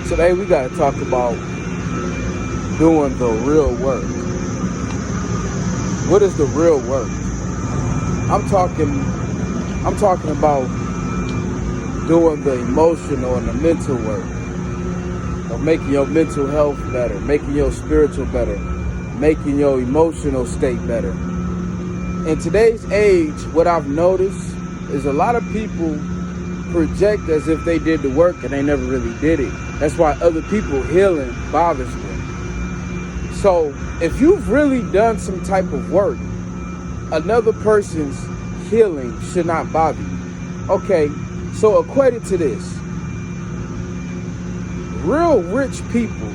Today we got to talk about doing the real work. What is the real work? I'm talking about doing the emotional and the mental work of making your mental health better, making your spiritual better, making your emotional state better. In today's age, what I've noticed is a lot of people project as if they did the work and they never really did it. That's why other people healing bothers them. So if you've really done some type of work, another person's healing should not bother you. Okay, so equated to this, real rich people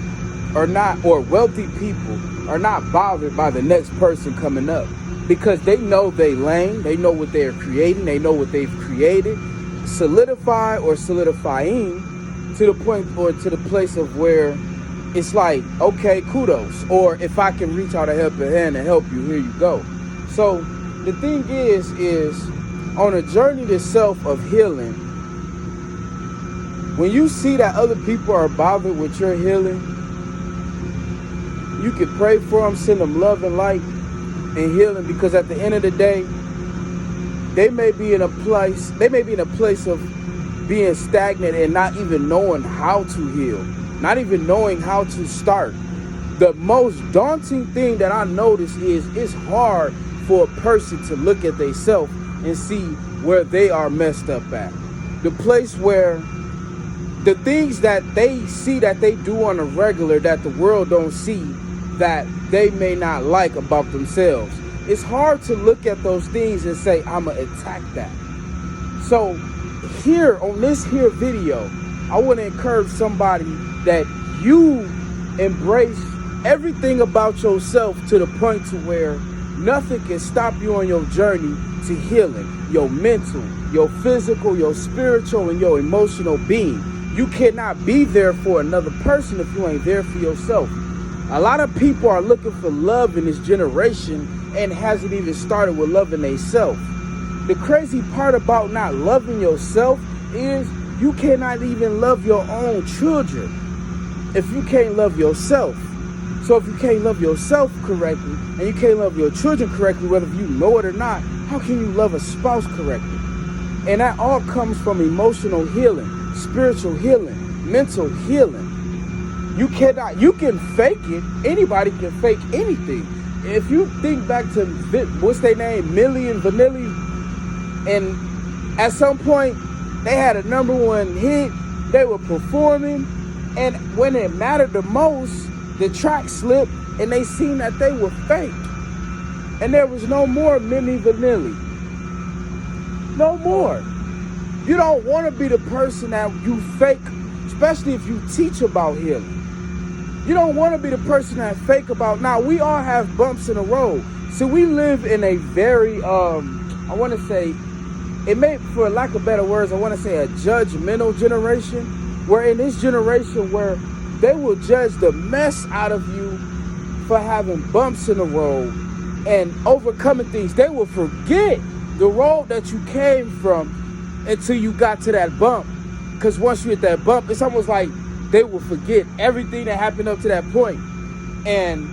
are not, or wealthy people are not bothered by the next person coming up, because they know they lane, they know what they're creating, they know what they've created, solidify or solidifying to the point or to the place of where it's like, okay, kudos, or if I can reach out a helping hand and help you, here you go. So the thing is on a journey to self of healing, when you see that other people are bothered with your healing, you can pray for them, send them love and light and healing, because at the end of the day, they may be in a place of being stagnant and not even knowing how to heal, not even knowing how to start. The most daunting thing that I notice is it's hard for a person to look at themselves and see where they are messed up at. The place where the things that they see that they do on a regular that the world don't see, that they may not like about themselves. It's hard to look at those things and say, I'm gonna attack that. So here on this here video, I want to encourage somebody that you embrace everything about yourself to the point to where nothing can stop you on your journey to healing, your mental, your physical, your spiritual, and your emotional being. You cannot be there for another person if you ain't there for yourself. A lot of people are looking for love in this generation and hasn't even started with loving themselves. The crazy part about not loving yourself is you cannot even love your own children if you can't love yourself. So if you can't love yourself correctly and you can't love your children correctly, whether you know it or not, how can you love a spouse correctly? And that all comes from emotional healing, spiritual healing, mental healing. You can fake it. Anybody can fake anything. If you think back to, what's their name, Milli and Vanilli, and at some point they had a #1 hit, they were performing, and when it mattered the most, the track slipped and they seen that they were fake. And there was no more Milli Vanilli. No more. You don't want to be the person that you fake, especially if you teach about healing. You don't want to be the person that fake about. Now, we all have bumps in the road. So we live in a very, I want to say, it may, for lack of better words, I want to say a judgmental generation. Where in this generation where they will judge the mess out of you for having bumps in the road and overcoming things. They will forget the road that you came from until you got to that bump. Because once you hit that bump, it's almost like they will forget everything that happened up to that point. And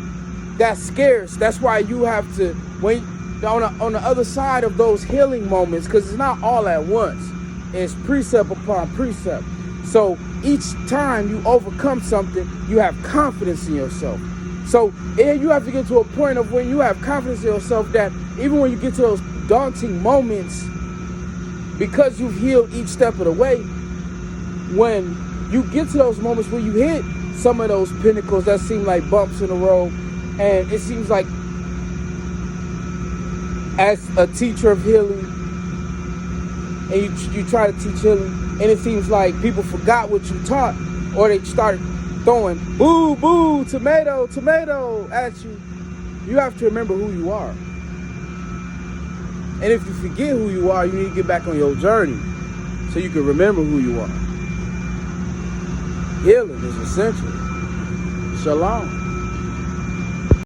that's scarce. That's why you have to, when on the other side of those healing moments, because it's not all at once. It's precept upon precept. So each time you overcome something, you have confidence in yourself. So you have to get to a point of when you have confidence in yourself that even when you get to those daunting moments, because you've healed each step of the way, when you get to those moments where you hit some of those pinnacles that seem like bumps in the road, and it seems like as a teacher of healing, and you try to teach healing, and it seems like people forgot what you taught, or they started throwing boo, boo, tomato, tomato at you. You have to remember who you are. And if you forget who you are, you need to get back on your journey so you can remember who you are. Healing is essential. Shalom.